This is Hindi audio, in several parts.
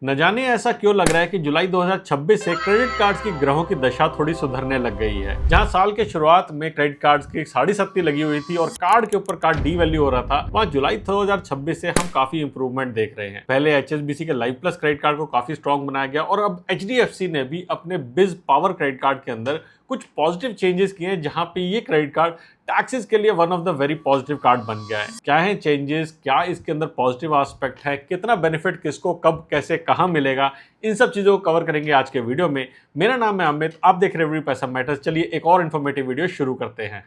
न जाने ऐसा क्यों लग रहा है कि जुलाई 2026 से क्रेडिट कार्ड्स की ग्राहकों की दशा थोड़ी सुधरने लग गई है। जहां साल के शुरुआत में क्रेडिट कार्ड्स की साड़ी सख्ती लगी हुई थी और कार्ड के ऊपर कार्ड डी वैल्यू हो रहा था, वहां जुलाई 2026 से हम काफी इंप्रूवमेंट देख रहे हैं। पहले एचएसबीसी के लाइव प्लस क्रेडिट कार्ड को काफी स्ट्रॉन्ग बनाया गया और अब एचडीएफसी ने भी अपने बिज पावर क्रेडिट कार्ड के अंदर कुछ पॉजिटिव चेंजेस किए हैं, जहां पे ये क्रेडिट कार्ड टैक्सेस के लिए one of the very positive card बन गया है। क्या है चेंजेस, क्या इसके अंदर पॉजिटिव एस्पेक्ट है, कितना बेनिफिट किसको कब कैसे कहां मिलेगा, इन सब चीजों को कवर करेंगे आज के वीडियो में। मेरा नाम है अमित, आप देख रहे हैं पैसा मैटर्स। चलिए एक और इन्फॉर्मेटिव वीडियो शुरू करते हैं।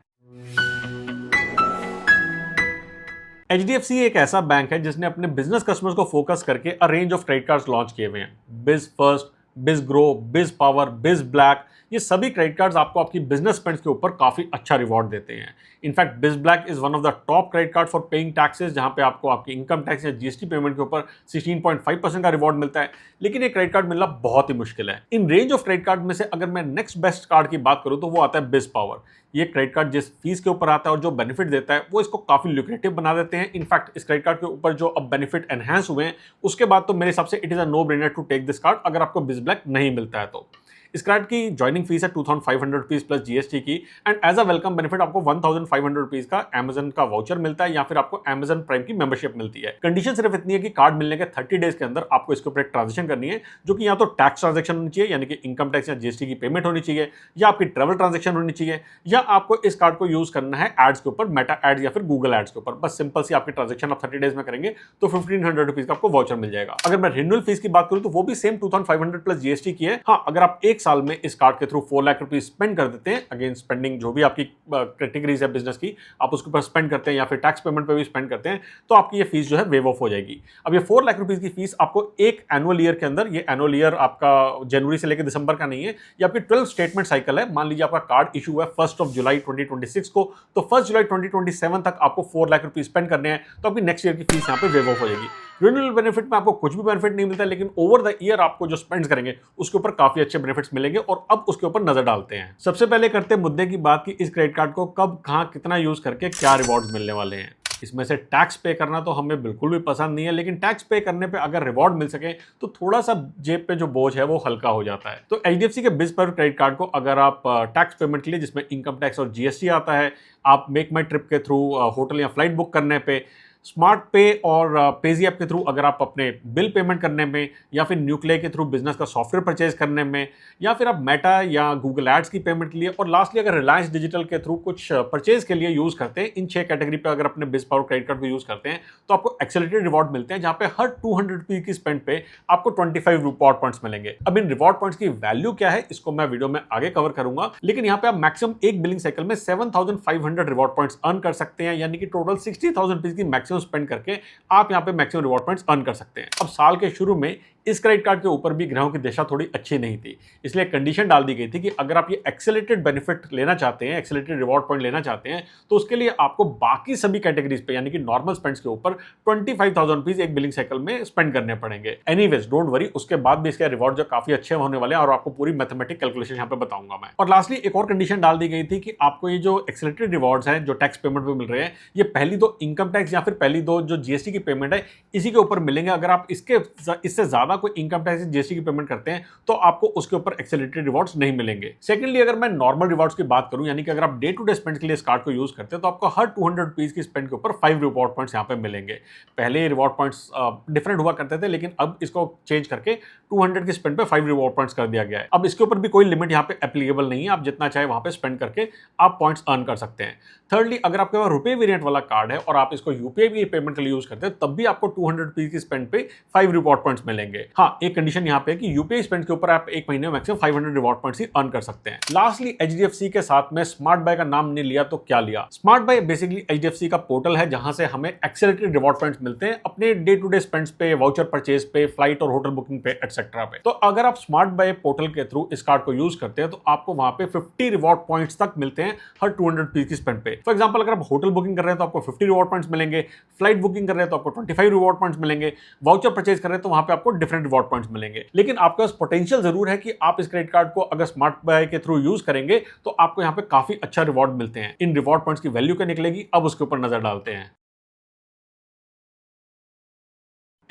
एचडीएफसी एक ऐसा बैंक है जिसने अपने बिजनेस कस्टमर्स को फोकस करके अ range of credit cards launch किए हुए हैं। बिज फर्स्ट, बिज ग्रो, बिज पावर, बिज ब्लैक, ये सभी क्रेडिट कार्ड्स आपको आपकी बिजनेस स्पेंड्स के ऊपर काफी अच्छा रिवॉर्ड देते हैं। इनफैक्ट बिज black is one of the top credit card for paying taxes, जहां पे आपको आपकी इनकम टैक्स या जीएसटी पेमेंट के ऊपर 16.5% का रिवॉर्ड मिलता है। लेकिन ये क्रेडिट कार्ड मिलना बहुत ही मुश्किल है। In range of credit card में से अगर मैं नेक्स्ट बेस्ट कार्ड की बात करूं तो वो आता है बिज पावर। ये क्रेडिट कार्ड जिस फीस के ऊपर आता है और जो बेनिफिट देता है वो इसको काफी ल्यूक्रेटिव बना देते हैं। इनफैक्ट इस क्रेडिट कार्ड के ऊपर जो अब बेनिफिट एनहांस हुए हैं उसके बाद तो मेरे हिसाब से it is a no brainer to take this card अगर आपको बिज ब्लैक नहीं मिलता है तो। इस कार्ड की ज्वाइनिंग फीस है 2500 रुपीज प्लस जीएसटी की, and as a welcome benefit आपको 1500 रुपीज का अमेजन का वाउचर मिलता है या फिर आपको अमेजन प्राइम की मेंबरशिप मिलती है। कंडीशन सिर्फ इतनी है कि कार्ड मिलने के 30 डेज के अंदर आपको इसके ऊपर एक ट्रांजेक्शन करनी है, जो कि या तो टैक्स ट्रांजेक्शन होनी चाहिए यानी कि इनकम टैक्स या जीएसटी की पेमेंट होनी चाहिए, या आपकी ट्रेवल ट्रांजेक्शन होनी चाहिए, या आपको इस कार्ड को यूज करना है एड्स के ऊपर, मेटा एड्स या फिर गूगल एड्स के ऊपर। बस सिंपल सी आपकी ट्रांजेक्शन आप 30 डेज में करेंगे तो 1500 रुपीज का आपको वाउचर मिल जाएगा। अगर मैं रिन्यूअल फीस की बात करूं तो वो भी सेम 2500 प्लस जीएसटी की है। हाँ, अगर आप एक साल में इस कार्ड के थ्रू 4 लाख रुपीज स्पेंड कर देते हैं, अगेन स्पेंडिंग जो भी आपकी कैटेगरीज है बिजनेस की, आप उसके ऊपर स्पेंड करते हैं या फिर टैक्स पेमेंट पे भी स्पेंड करते हैं, तो आपकी ये फीस जो है वेव ऑफ हो जाएगी। अब ये 4 लाख रुपीज की फीस आपको एक एनुअल ईयर के अंदर, ये एनुअल ईयर आपका जनवरी से लेकर दिसंबर का नहीं है, ये आपकी 12 स्टेटमेंट साइकिल है। मान लीजिए आपका कार्ड इशू है 1 जुलाई 2026 को, तो 1 जुलाई 2027 तक आपको 4 लाख रुपीज स्पेंड करने हैं, तो आपकी नेक्स्ट ईयर की फीस यहाँ पे वेव ऑफ हो जाएगी। रिन्यूअल बेनिफिट में आपको कुछ भी बेनिफिट नहीं मिलता, लेकिन ओवर द ईयर आपको जो स्पेंड करेंगे उसके ऊपर काफी अच्छे बेनिफिट्स मिलेंगे, और अब उसके ऊपर नजर डालते हैं। सबसे पहले करते हैं मुद्दे की बात कि इस क्रेडिट कार्ड को कब, कहां, कितना यूज करके क्या रिवॉर्ड्स मिलने वाले हैं। इसमें से टैक्स पे करना तो हमें बिल्कुल भी पसंद नहीं है, लेकिन टैक्स पे करने पे अगर रिवॉर्ड मिल सके तो थोड़ा सा जेब पे जो बोझ है वो हल्का हो जाता है। तो एचडीएफसी के बिज पर क्रेडिट कार्ड को अगर आप टैक्स पेमेंट के लिए, जिसमें इनकम टैक्स और जीएसटी आता है, आप मेक माई ट्रिप के थ्रू होटल या फ्लाइट बुक करने पे, स्मार्ट पे और पेजी ऐप के थ्रू अगर आप अपने बिल पेमेंट करने में, या फिर न्यूक्लियर के थ्रू बिजनेस का सॉफ्टवेयर परचेज करने में, या फिर आप मेटा या गूगल एड्स की पेमेंट के लिए, और लास्टली अगर रिलायंस डिजिटल के थ्रू कुछ परचेज के लिए यूज करते हैं, इन 6 कैटेगरी पे अगर अपने बिज पावर क्रेडिट कार्ड को यूज करते हैं तो आपको एक्सेलरेटेड रिवॉर्ड मिलते हैं, जहां पे हर 200 रुपीज की स्पेंड पे आपको 25 रिवॉर्ड पॉइंट्स मिलेंगे। अब इन रिवॉर्ड पॉइंट्स की वैल्यू क्या है इसको मैं वीडियो में आगे कवर करूंगा, लेकिन यहाँ पे आप मैक्सिमम एक बिलिंग साइकिल में 7500 रिवॉर्ड पॉइंट्स अर्न कर सकते हैं, यानी कि टोटल 60,000 रुपीज की मैक्सिमम स्पेंड करके आप यहां पे मैक्सिमम रिवॉर्ड पॉइंट्स अर्न कर सकते हैं। अब साल के शुरू में इस क्रेडिट कार्ड के ऊपर भी ग्राहकों की दशा थोड़ी अच्छी नहीं थी, इसलिए कंडीशन डाल दी गई थी कि अगर आप ये एक्सेलरेटेड बेनिफिट लेना चाहते हैं, एक्सेलरेटेड रिवॉर्ड पॉइंट लेना चाहते हैं, तो उसके लिए आपको बाकी सभी कैटेगरीज पे यानी कि नॉर्मल स्पेंड्स के ऊपर 25,000 रुपीज एक बिलिंग साइकिल में स्पेंड करने पड़ेंगे। एनीवेज डोंट वरी, उसके बाद भी इसके रिवॉर्ड जो काफी अच्छे होने वाले हैं, और आपको पूरी मैथमेटिक कैलकुलेशन यहाँ पे बताऊंगा मैं। और लास्टली एक और कंडीशन डाल दी गई थी कि आपको ये जो एक्सेलरेटेड रिवॉर्ड्स हैं जो टैक्स पेमेंट पे मिल रहे हैं, ये पहली दो इनकम टैक्स या फिर पहली दो जो जीएसटी की पेमेंट है इसी के ऊपर मिलेंगे। अगर आप इससे ज्यादा कोई इनकम टैक्स जीएसटी की पेमेंट करते हैं तो आपको उसके ऊपर एक्सेलरेटेड रिवॉर्ड्स नहीं मिलेंगे। सेकंडली अगर मैं नॉर्मल रिवॉर्ड्स की बात करूं, यानी कि अगर आप डे टू डे स्पेंड के लिए इस कार्ड को यूज करते हैं तो आपको हर 200 रुपीज की स्पेंड के ऊपर 5 रिवॉर्ड पॉइंट्स यहां पे मिलेंगे। पहले रिवॉर्ड पॉइंट्स डिफरेंट हुआ करते थे, लेकिन अब इसको चेंज करके 200 की स्पेंड पे 5 रिवॉर्ड पॉइंट्स कर दिया गया है। अब इसके ऊपर भी कोई लिमिट यहां पे एप्लीकेबल नहीं है, आप जितना चाहे वहां पे स्पेंड करके आप पॉइंट्स अर्न कर सकते हैं। थर्डली अगर आपके पास रुपए वेरिएंट वाला कार्ड है और आप इसको यूपीआई पेमेंट के लिए यूज करते हैं, तब भी आपको 200 रुपीज की स्पेंड पे 5 रिवॉर्ड पॉइंट्स मिलेंगे। हाँ, एक कंडीशन यहाँ पे कि यूपीआई स्पेंड के ऊपर आप एक महीने में मैक्सिमम 500 रिवॉर्ड पॉइंट्स ही अर्न कर सकते हैं। लास्टली एचडीएफसी के साथ में स्मार्ट बाय का नाम नहीं लिया तो क्या लिया। स्मार्ट बाय बेसिकली एचडीएफसी का पोर्टल है जहां से हमें एक्सेलरेटेड रिवॉर्ड पॉइंट्स मिलते हैं अपने डे टू डे स्पेंड्स पे, वाउचर परचेज पे, फ्लाइट और होटल बुकिंग पे एटसेट्रा पे। तो अगर आप स्मार्ट बाय पोर्टल के थ्रू इस कार्ड को यूज करते हैं तो आपको वहां पे 50 रिवॉर्ड पॉइंट्स तक मिलते हैं हर 200 रुपीज की स्पेंड पे। फॉर एग्जांपल अगर आप होटल बुकिंग कर रहे हैं तो आपको 50 रिवॉर्ड पॉइंट्स मिलेंगे, फ्लाइट बुकिंग कर रहे हैं तो आपको 25 रिवॉर्ड पॉइंट्स मिलेंगे, वाउचर परचेज कर रहे हैं तो वहां पे आपको डिफरेंट रिवॉर्ड पॉइंट्स मिलेंगे। लेकिन आपके पास पोटेंशियल जरूर है कि आप इस क्रेडिट कार्ड को अगर स्मार्ट बाय के थ्रू यूज करेंगे तो आपको यहाँ पे काफी अच्छा रिवॉर्ड मिलते हैं। इन रिवॉर्ड पॉइंट्स की वैल्यू क्या निकलेगी अब उसके ऊपर नजर डालते हैं।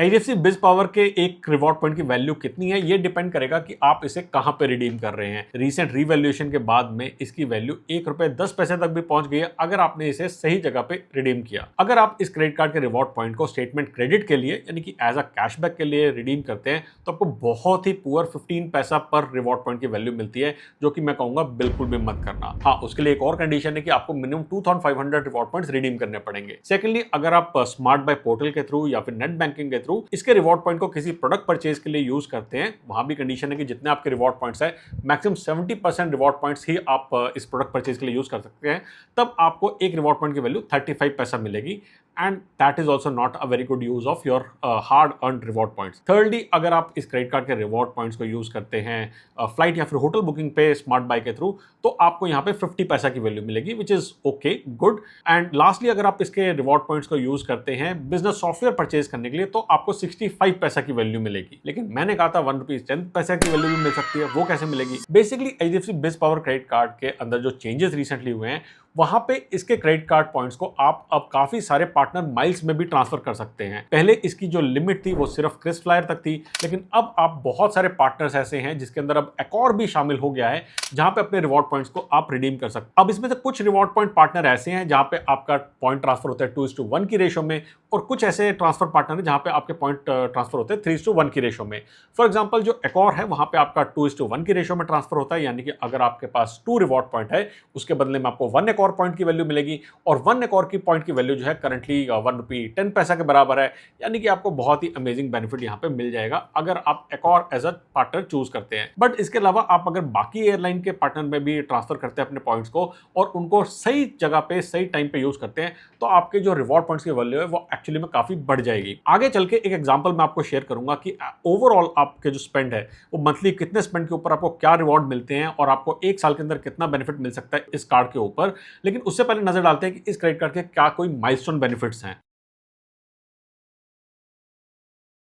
एचडीएफसी बिज पावर के एक रिवॉर्ड पॉइंट की वैल्यू कितनी है ये डिपेंड करेगा कि आप इसे कहां पे रिडीम कर रहे हैं। रीसेंट रीवैल्यूएशन के बाद में इसकी वैल्यू ₹1.10 तक भी पहुंच गई है अगर आपने इसे सही जगह पे रिडीम किया। अगर आप इस क्रेडिट कार्ड के रिवॉर्ड पॉइंट को स्टेटमेंट क्रेडिट के लिए यानी कि एज अ कैशबैक के लिए रिडीम करते हैं तो आपको बहुत ही पुअर 15 पैसा पर रिवॉर्ड पॉइंट की वैल्यू मिलती है, जो कि मैं कहूंगा बिल्कुल भी मत करना। हाँ, उसके लिए एक और कंडीशन है कि आपको मिनिमम 2500 रिवॉर्ड पॉइंट्स रिडीम करने पड़ेंगे। सेकेंडली, अगर आप स्मार्ट बाय पोर्टल के थ्रू या फिर नेट बैंकिंग के थ्रू इसके रिवॉर्ड पॉइंट को किसी प्रोडक्ट परचेज के लिए यूज करते हैं, वहां भी कंडीशन है कि जितने आपके रिवॉर्ड पॉइंट्स है मैक्सिमम 70% रिवॉर्ड पॉइंट्स ही आप इस प्रोडक्ट परचेज के लिए यूज कर सकते हैं, तब आपको एक रिवॉर्ड पॉइंट की वैल्यू 35 पैसा मिलेगी। And that is also not a very good use of your hard earn reward points. Thirdly, अगर आप इस क्रेडिट कार्ड के रिवॉर्ड पॉइंट्स को यूज करते हैं फ्लाइट या फिर होटल बुकिंग पे स्मार्ट बाय के थ्रू, तो आपको यहाँ पे 50 पैसा की वैल्यू मिलेगी, which is okay, good. And lastly, अगर आप इसके रिवॉर्ड पॉइंट्स को यूज करते हैं बिजनेस सॉफ्टवेयर परचेज करने के लिए, तो आपको 65 पैसा की वैल्यू मिलेगी। लेकिन मैंने कहा था ₹1.10 की वैल्यू भी मिल सकती है, वो कैसे मिलेगी? बेसिकली एचडीएफसी बिज पावर क्रेडिट कार्ड के अंदर जो चेंजेस रिसेंटली हुए हैं, वहां पे इसके क्रेडिट कार्ड पॉइंट्स को आप अब काफी सारे पार्टनर माइल्स में भी ट्रांसफर कर सकते हैं। पहले इसकी जो लिमिट थी वो सिर्फ क्रिस फ्लायर तक थी, लेकिन अब आप बहुत सारे पार्टनर्स ऐसे हैं जिसके अंदर अब एकॉर भी शामिल हो गया है, जहां पे अपने रिवॉर्ड पॉइंट्स को आप रिडीम कर सकते हैं। अब इसमें से कुछ रिवॉर्ड पॉइंट पार्टनर ऐसे हैं जहां पे आपका पॉइंट ट्रांसफर होता है 2:1 की रेशो में, और कुछ ऐसे ट्रांसफर पार्टनर है जहां पे आपके पॉइंट ट्रांसफर होते हैं 3:1 की रेशो में। फॉर एग्जांपल, जो एकॉर है वहां पे आपका 2:1 की रेशो में ट्रांसफर होता है, यानी कि अगर आपके पास 2 रिवॉर्ड पॉइंट है, उसके बदले में आपको 1 एकॉर पॉइंट की वैल्यू मिलेगी, और 1 एकॉर की पॉइंट की वैल्यू जो है करंटली ₹1.10 के बराबर है, यानी कि आपको बहुत ही अमेजिंग बेनिफिट यहां पे मिल जाएगा अगर आप एकॉर एज अ पार्टनर चूज करते हैं। बट इसके अलावा आप अगर बाकी एयरलाइन के पार्टनर में भी ट्रांसफर करते हैं अपने पॉइंट्स को और उनको सही जगह पे सही टाइम पे यूज करते हैं, तो आपके जो रिवॉर्ड पॉइंट्स की वैल्यू है वो एक्चुअली में काफी बढ़ जाएगी। आगे चल के एक एग्जांपल मैं आपको शेयर करूंगा कि ओवरऑल आपके जो स्पेंड है वो मंथली कितने स्पेंड के ऊपर आपको क्या रिवॉर्ड मिलते हैं और आपको एक साल के अंदर कितना बेनिफिट मिल सकता है इस कार्ड के ऊपर। लेकिन उससे पहले नजर डालते हैं कि इस क्रेडिट कार्ड के क्या कोई माइलस्टोन बेनिफिट्स हैं।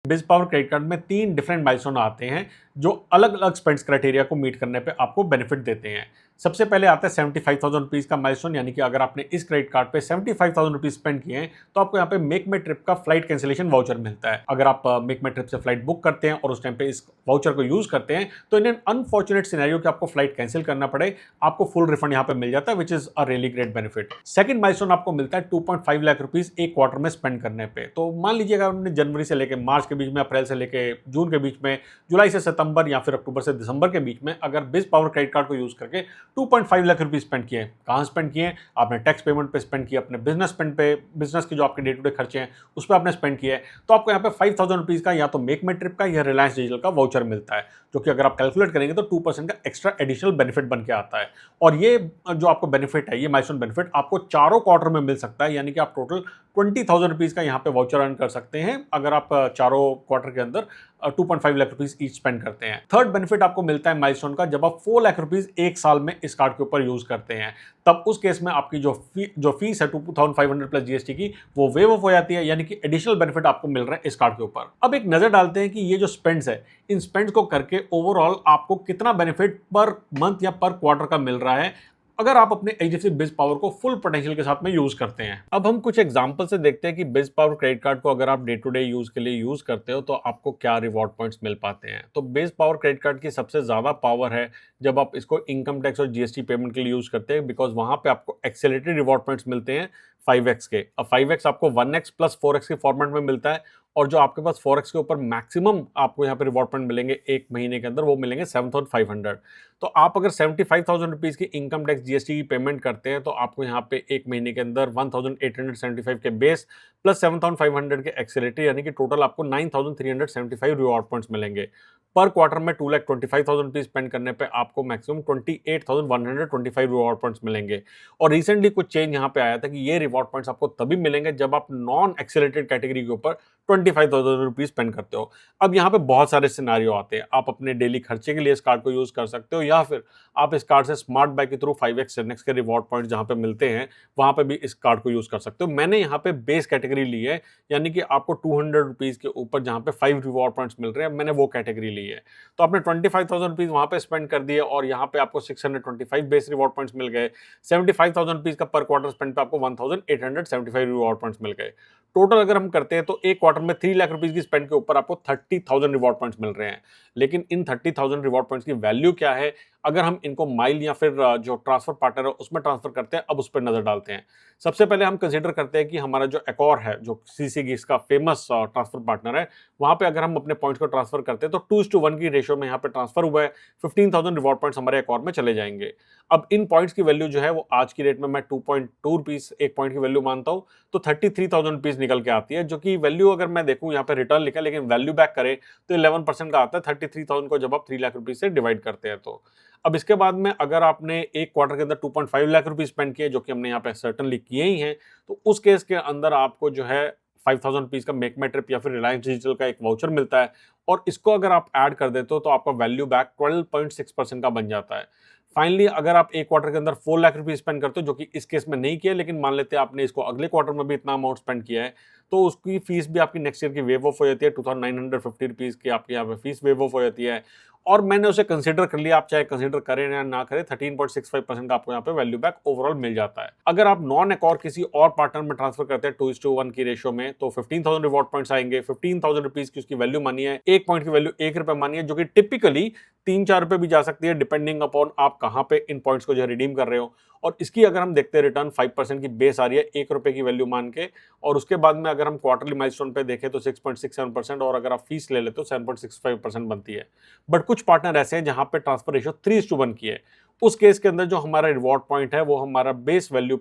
बिज पावर क्रेडिट कार्ड में 3 डिफरेंट माइलस्टोन आते हैं जो अलग अलग स्पेंड्स क्राइटेरिया को मीट करने पे आपको बेनिफिट देते हैं। सबसे पहले आता है 75,000 रुपीज का माइलस्टोन, यानी कि अगर आपने इस क्रेडिट कार्ड पे 75,000 रुपीज स्पेंड किए हैं तो आपको यहाँ पे मेक माई ट्रिप का फ्लाइट कैंसिलेशन वाउचर मिलता है। अगर आप मेक माई ट्रिप से फ्लाइट बुक करते हैं और उस टाइम पे इस वाउचर को यूज करते हैं, तो इन एन अनफॉर्चुनेट सिनेरियो कि आपको फ्लाइट कैंसिल करना पड़े, आपको फुल रिफंड यहाँ पे मिल जाता है, which is a really great benefit. Second milestone आपको मिलता है 2.5 लाख रुपीज एक क्वार्टर में स्पेंड करने पे। तो मान लीजिए अगर आपने जनवरी से लेकर मार्च के बीच में, अप्रैल से लेकर जून के बीच में, जुलाई से सितंबर या फिर अक्टूबर से दिसंबर के बीच में अगर बिज पावर क्रेडिट कार्ड को यूज करके 2.5 लाख रुपए स्पेंड किए, कहां स्पेंड किए? आपने टैक्स पेमेंट पे स्पेंड किया, अपने बिजनेस स्पेंड पे, बिजनेस के जो आपके डे टू डे खर्चे हैं उस पर आपने स्पेंड किया है, तो आपको यहाँ पे 5,000 रुपीज का या तो मेक माई ट्रिप का या रिलायंस डिजिटल का वाउचर मिलता है, जो कि अगर आप कैलकुलेट करेंगे तो 2% का एक्स्ट्रा एडिशनल बेनिफिट बन के आता है। और ये जो आपको बेनिफिट है, ये माइलस्टोन बेनिफिट आपको चारों क्वार्टर में मिल सकता है, यानी कि आप टोटल 20,000 रुपीज का यहाँ पे वाउचर अर्न कर सकते हैं अगर आप चारों क्वार्टर के अंदर 2.5 लाख रुपीज ईच स्पेंड करते हैं। थर्ड बेनिफिट आपको मिलता है माइलस्टोन का जब आप 4 लाख रुपीज एक साल में इस कार्ड के ऊपर यूज करते हैं, तब उस केस में आपकी जो फीस है 2,500 प्लस जीएसटी की, वो वेव ऑफ हो जाती है, यानी कि एडिशनल बेनिफिट आपको मिल रहा है इस कार्ड के ऊपर। अब एक नजर डालते हैं कि ये जो स्पेंड्स है, इन स्पेंड्स को करके ओवरऑल आपको कितना बेनिफिट पर मंथ या पर क्वार्टर का मिल रहा है अगर आप अपने एचडीएफसी बिज पावर को फुल पोटेंशियल के साथ में यूज करते हैं। अब हम कुछ एग्जांपल से देखते हैं कि बिज पावर क्रेडिट कार्ड को अगर आप डे टू डे यूज के लिए यूज करते हो तो आपको क्या रिवॉर्ड पॉइंट्स मिल पाते हैं। तो बिज पावर क्रेडिट कार्ड की सबसे ज्यादा पावर है जब आप इसको इनकम टैक्स और जीएसटी पेमेंट के लिए यूज करते हैं, बिकॉज वहां पे आपको एक्सेलरेटेड रिवॉर्ड पॉइंट्स मिलते हैं 5x के। अब 5x आपको 1x प्लस 4x के फॉर्मेट में मिलता है, और जो आपके पास 4x के ऊपर मैक्सिमम आपको यहाँ पे रिवॉर्ड पॉइंट मिलेंगे एक महीने के अंदर, वो मिलेंगे 7,500। तो आप अगर 75,000 रुपीज की इनकम टैक्स जीएसटी की पेमेंट करते हैं तो आपको यहाँ पे एक महीने के अंदर 1,875 के बेस प्लस 7,500 के एक्सेलरेटरी, यानी कि टोटल आपको 9,375 रिवॉर्ड पॉइंट्स मिलेंगे। पर क्वार्टर में 2,25,000 रुपीज स्पेंड करने पे आपको मैक्सिमम 28,125 रिवॉर्ड पॉइंट्स मिलेंगे। और रिसेंटली कुछ चेंज यहाँ पे आया था कि ये रिवॉर्ड पॉइंट्स आपको तभी मिलेंगे जब आप नॉन एक्सेलरेटेड कैटेगरी के ऊपर 25,000 रुपीज स्पेंड करते हो। अब यहाँ पे बहुत सारे सिनारियो आते हैं, आप अपने डेली खर्चे के लिए इस कार्ड को यूज कर सकते हो, या फिर आप इस कार्ड से स्मार्ट बाय के थ्रू 5x 10x के रिवॉर्ड पॉइंट जहाँ पे मिलते हैं वहां पे भी इस कार्ड को यूज कर सकते हो। मैंने यहाँ पे बेस कैटेगरी ली है, यानी कि आपको 200 रुपीज के ऊपर जहाँ पे 5 रिवॉर्ड पॉइंट्स मिल रहे हैं, मैंने वो कैटेगरी ली है। है। तो आपने 25,000 रुपीज़ वहाँ पे स्पेंड कर दिए और यहाँ पे आपको 625 बेस रिवॉर्ड पॉइंट्स मिल गए। 75,000 रुपीज़ का पर क्वार्टर स्पेंड पे आपको 1,875 रिवॉर्ड पॉइंट्स मिल गए। टोटल अगर हम करते हैं तो एक क्वार्टर में 3 लाख रुपीज़ की स्पेंड के ऊपर आपको 30,000 रिवॉर्ड पॉइंट्स मिल रहे हैं। लेकिन इन 30,000 रिवॉर्ड पॉइंट्स की वैल्यू क्या है? अगर हम इनको माइल या फिर जो ट्रांसफर पार्टनर है उसमें ट्रांसफर करते हैं, अब उस पर नजर डालते हैं। सबसे पहले हम कंसीडर करते हैं कि हमारा जो एकॉर है, जो सीसीगीस का फेमस ट्रांसफर पार्टनर है, वहां पे अगर हम अपने पॉइंट्स को ट्रांसफर करते हैं तो 2:1 की रेशियो में यहाँ पे ट्रांसफर हुआ है। 15,000 रिवॉर्ड पॉइंट्स हमारे एकॉर में चले जाएंगे। अब इन पॉइंट्स की वैल्यू जो है वो आज की रेट में मैं 2.2 रुपीज एक पॉइंट की वैल्यू मानता हूँ, तो 33,000 रुपीज निकल के आती है, जो कि वैल्यू अगर मैं देखूँ यहाँ पे रिटर्न लिखा है लेकिन वैल्यू बैक करें तो 11% का आता है 33,000 को जब आप 3 लाख रुपीज से डिवाइड करते हैं तो। अब इसके बाद में अगर आपने एक क्वार्टर के अंदर 2.5 लाख रुपीज स्पेंड किए, जो कि हमने यहाँ पे सर्टनली किए ही हैं, तो उस केस के अंदर आपको जो है 5,000 रुपीज का मेक माई ट्रिप या फिर रिलायंस डिजिटल का एक वाउचर मिलता है, और इसको अगर आप ऐड कर देते हो तो आपका वैल्यू बैक 12.6% का बन जाता है। फाइनली अगर आप एक क्वार्टर के अंदर 4 लाख रुपीज स्पेंड करते हो, जो कि इस केस में नहीं किया, लेकिन मान लेते हैं आपने इसको अगले क्वार्टर में भी इतना अमाउंट स्पेंड किया है, तो उसकी फीस भी आपकी नेक्स्ट ईयर की वेव ऑफ हो जाती है। 2,950 रुपीज की आपकी यहाँ पे फीस वेव ऑफ हो जाती है, और मैंने उसे कंसीडर कर लिया। आप चाहे कंसीडर करें या ना करें, 13.65% का आपको यहाँ पे वैल्यू बैक ओवरऑल मिल जाता है। अगर आप नॉन एकॉर किसी और पार्टनर में ट्रांसफर करते हैं 2:1 की रेशियो में, तो 15,000 रिवॉर्ड पॉइंट्स आएंगे। 15,000 रुपीज की उसकी वैल्यू मानी है, एक पॉइंट की वैल्यू 1 रुपए मानी है, जो कि टिपिकली 3-4 रुपए भी जा सकती है, डिपेंडिंग अपॉन आप कहाँ पे इन पॉइंट्स को जो है रिडीम कर रहे हो। और इसकी अगर हम देखते हैं रिटर्न 5% की बेस आ रही है 1 रुपए की वैल्यू मान के, और उसके बाद में अगर हम क्वार्टरली माइलस्टोन पे देखें तो 6.67%, और अगर आप फीस ले लेते हो 7.65% बनती है। बट कुछ पार्टनर ऐसे हैं जहां पे ट्रांसफर रेशियो 3:1 की है। उस केस के अंदर जो हमारा रिवॉर्ड पॉइंट है वो हमारा बेस वैल्यू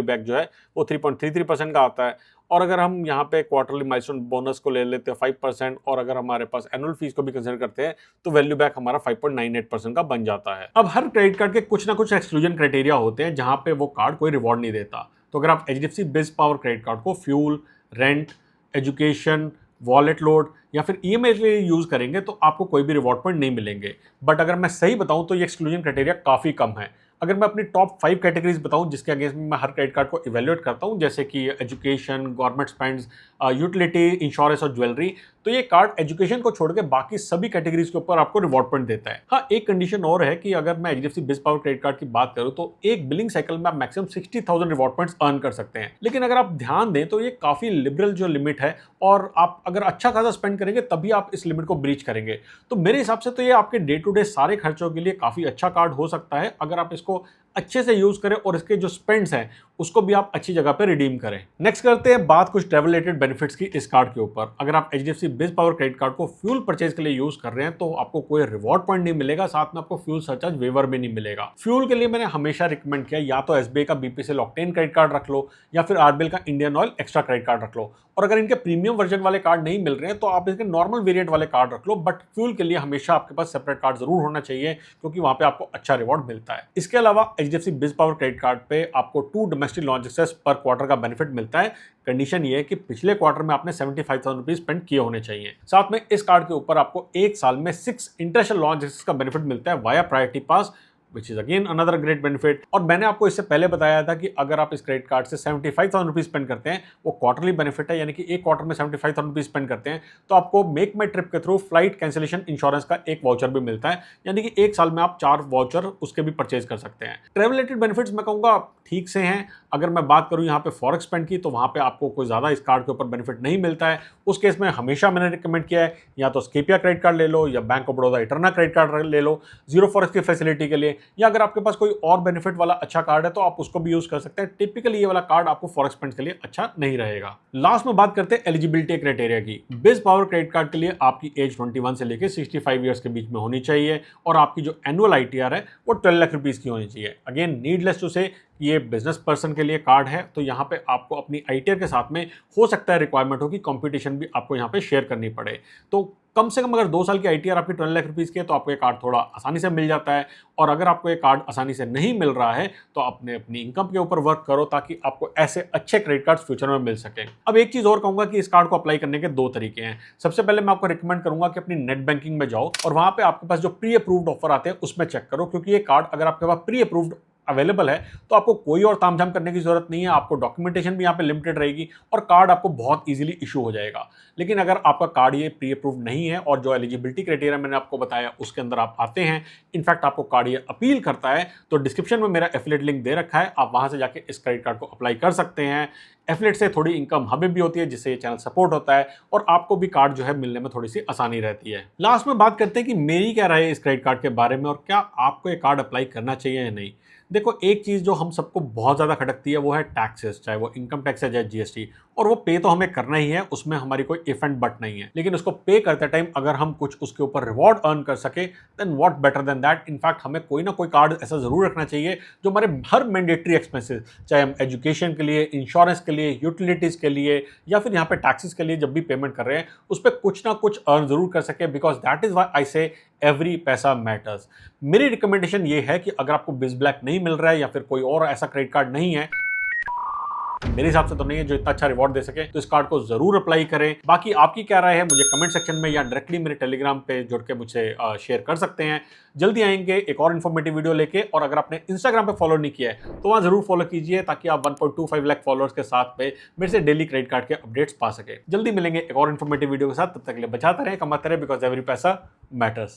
बैक जो है वो 3.33% का आता है। और अगर हम यहाँ पे क्वार्टरली माइलस्टोन बोनस को ले लेते हैं 5%, और अगर हमारे पास एनुअल फीस को भी कंसीडर करते हैं, तो वैल्यू बैक हमारा 5.98% का बन जाता है। अब हर क्रेडिट कार्ड के कुछ ना कुछ एक्सक्लूजन क्राइटेरिया होते हैं जहां पे वो कार्ड कोई रिवॉर्ड नहीं देता। तो अगर आप HDFC बिज पावर क्रेडिट कार्ड को fuel, rent, education, wallet load या फिर EMI के लिए यूज करेंगे तो आपको कोई भी रिवॉर्ड पॉइंट नहीं मिलेंगे। बट अगर मैं सही बताऊं तो ये एक्सक्लूजन क्राइटेरिया काफी कम है। अगर मैं अपनी टॉप 5 कैटेगरीज बताऊं जिसके अगेंस्ट में मैं हर क्रेडिट कार्ड को इवेल्युएट करता हूं, जैसे कि education, government spends, utility, insurance और ज्वेलरी, तो ये कार्ड एजुकेशन को छोड़ के बाकी सभी कैटेगरीज के ऊपर आपको रिवॉर्ड पॉइंट देता है। हाँ, एक कंडीशन और है कि अगर मैं HDFC बिज पावर क्रेडिट कार्ड की बात करूं तो एक बिलिंग साइकिल में आप मैक्सिमम 60,000 रिवॉर्ड पॉइंट्स अर्न कर सकते हैं। लेकिन अगर आप ध्यान दें तो ये काफी लिबरल जो लिमिट है, और आप अगर अच्छा खासा स्पेंड करेंगे तभी आप इस लिमिट को ब्रीच करेंगे। तो मेरे हिसाब से तो ये आपके डे टू डे सारे खर्चों के लिए काफी अच्छा कार्ड हो सकता है, अगर आप इसको अच्छे से यूज करें और इसके जो स्पेंड्स हैं उसको भी आप अच्छी जगह पे रिडीम करें। नेक्स्ट करते हैं बात कुछ ट्रैवल रिलेटेड बेनिफिट्स की इस कार्ड के ऊपर। अगर आप HDFC बिज पावर क्रेडिट कार्ड को फ्यूल परचेज के लिए यूज कर रहे हैं तो आपको कोई रिवॉर्ड पॉइंट नहीं मिलेगा, साथ में आपको फ्यूल सरचार्ज वेवर भी नहीं मिलेगा। फ्यूल के लिए मैंने हमेशा रिकमेंड किया या तो SBI का BPCL ऑक्टेन क्रेडिट कार्ड रख लो, या फिर RBL का Indian oil extra credit card रख लो। और अगर इनके प्रीमियम वर्जन वाले कार्ड नहीं मिल रहे हैं तो आप इसके नॉर्मल वेरिएंट वाले कार्ड रख लो, बट फ्यूल के लिए हमेशा आपके पास सेपरेट कार्ड जरूर होना चाहिए, क्योंकि वहां पे आपको अच्छा रिवॉर्ड मिलता है। इसके अलावा HDFC बिज पावर क्रेडिट कार्ड पे आपको 2 डोमेस्टिक लॉन्च एक्सेस पर क्वार्टर का बेनिफिट मिलता है। कंडीशन ये है कि पिछले क्वार्टर में आपने 75,000 रुपीज स्पेंड किए होने चाहिए। साथ में इस कार्ड के ऊपर आपको एक साल में 6 इंटरनेशनल लॉन्च एक्सेस का बेनिफिट मिलता है via priority pass, which is again another great benefit. और मैंने आपको इससे पहले बताया था कि अगर आप इस क्रेडिट कार्ड से 75,000 रुपीज स्पेंड करते हैं, वो क्वार्टरली बेनिफिट है, यानी कि एक क्वार्टर में 75,000 रुपीज स्पेंड करते हैं तो आपको मेक माई ट्रिप के थ्रू फ्लाइट कैंसिलेशन इंश्योरेंस का एक वाउचर भी मिलता है, यानी कि एक साल में आप 4 वाउचर उसके भी परचेज कर सकते हैं। ट्रैवल रिलेटेड बेनिफिट्स मैं कहूँगा ठीक से हैं। अगर मैं बात करूँ यहाँ पे फॉरेक्स स्पेंड की, तो वहाँ पे आपको कोई ज़्यादा इस कार्ड के ऊपर बेनिफिट नहीं मिलता है। उस केस में हमेशा मैंने रिकमेंड किया है या तो स्केपिया क्रेडिट कार्ड ले लो, या bank of Baroda Eterna credit card ले लो जीरो फॉरेक्स की फैसिलिटी के लिए, या अगर आपके पास कोई और बेनिफिट वाला अच्छा कार्ड है तो आप उसको भी यूज कर सकते हैं। टिपिकली ये वाला कार्ड आपको फॉरेक्स स्पेंड के लिए अच्छा नहीं रहेगा। लास्ट में बात करते हैं एलिजिबिलिटी क्राइटेरिया की। बिज पावर क्रेडिट कार्ड के लिए आपकी एज 21 से लेकर 65 ईयर्स के बीच में होनी चाहिए, और आपकी जो एनुअल ITR है वो 12 लाख रुपीज की होनी चाहिए। अगेन नीडलेस टू से ये बिजनेस पर्सन के लिए कार्ड है, तो यहाँ पे आपको अपनी ITR के साथ में हो सकता है रिक्वायरमेंट हो कि कंपटीशन भी आपको यहाँ पे शेयर करनी पड़े। तो कम से कम अगर 2 साल की ITR आपकी 12 लाख रुपीज़ की है तो आपको ये कार्ड थोड़ा आसानी से मिल जाता है। और अगर आपको ये कार्ड आसानी से नहीं मिल रहा है तो अपने अपनी इनकम के ऊपर वर्क करो, ताकि आपको ऐसे अच्छे क्रेडिट कार्ड फ्यूचर में मिल सके। अब एक चीज़ और कहूँगा कि इस कार्ड को अप्लाई करने के 2 तरीके हैं। सबसे पहले मैं आपको रिकमेंड करूँगा कि अपनी नेट बैंकिंग में जाओ और वहाँ पे आपके पास जो प्री अप्रूव्ड ऑफर आते हैं उसमें चेक करो, क्योंकि ये कार्ड अगर आपके पास प्री अप्रूव्ड अवेलेबल है तो आपको कोई और तामझाम करने की जरूरत नहीं है, आपको डॉक्यूमेंटेशन भी यहाँ पे लिमिटेड रहेगी और कार्ड आपको बहुत इजीली इशू हो जाएगा। लेकिन अगर आपका कार्ड ये प्री अप्रूव नहीं है और जो एलिजिबिलिटी क्राइटेरिया मैंने आपको बताया उसके अंदर आप आते हैं, इनफैक्ट आपको कार्ड ये अपील करता है, तो डिस्क्रिप्शन में मेरा एफिलिएट लिंक दे रखा है, आप वहां से जाके इस क्रेडिट कार्ड को अप्लाई कर सकते हैं। एफिलिएट से थोड़ी इनकम हमें भी होती है जिससे ये चैनल सपोर्ट होता है और आपको भी कार्ड जो है मिलने में थोड़ी सी आसानी रहती है। लास्ट में बात करते हैं कि मेरी क्या राय है इस क्रेडिट कार्ड के बारे में और क्या आपको ये कार्ड अप्लाई करना चाहिए या नहीं। देखो, एक चीज जो हम सबको बहुत ज्यादा खटकती है वो है टैक्सेस, चाहे वो इनकम टैक्स है चाहे जीएसटी, और वो पे तो हमें करना ही है, उसमें हमारी कोई इफ एंड बट नहीं है। लेकिन उसको पे करते टाइम अगर हम कुछ उसके ऊपर रिवॉर्ड अर्न कर सके then what better than that. In fact हमें कोई ना कोई कार्ड ऐसा जरूर रखना चाहिए जो हमारे हर मैंडेटरी एक्सपेंसेस, चाहे हम एजुकेशन के लिए, इंश्योरेंस के लिए, यूटिलिटीज के लिए या फिर यहाँ पे टैक्सेस के लिए जब भी पेमेंट कर रहे हैं उस पर कुछ ना कुछ अर्न जरूर कर सके, because that is why I से एवरी पैसा मैटर्स। मेरी रिकमेंडेशन ये है कि अगर आपको बिज ब्लैक नहीं मिल रहा है या फिर कोई और ऐसा क्रेडिट कार्ड नहीं है, मेरे हिसाब से तो नहीं है, जो इतना अच्छा रिवॉर्ड दे सके, तो इस कार्ड को जरूर अप्लाई करें। बाकी आपकी क्या राय है मुझे कमेंट सेक्शन में या डायरेक्टली मेरे टेलीग्राम पे जुड़ के मुझसे शेयर कर सकते हैं। जल्दी आएंगे एक और इन्फॉर्मेटिव वीडियो लेके, और अगर आपने इंस्टाग्राम पे फॉलो नहीं किया है तो वहां जरूर फॉलो कीजिए ताकि आप 1.25 लाख फॉलोअर्स के साथ पे मेरे से डेली क्रेडिट कार्ड के अपडेट्स पा सके। जल्दी मिलेंगे एक और इन्फॉर्मेटिव वीडियो के साथ, तब तक के लिए बचाते रहे, कमाते रहे, बिकॉज एवरी पैसा मैटर्स।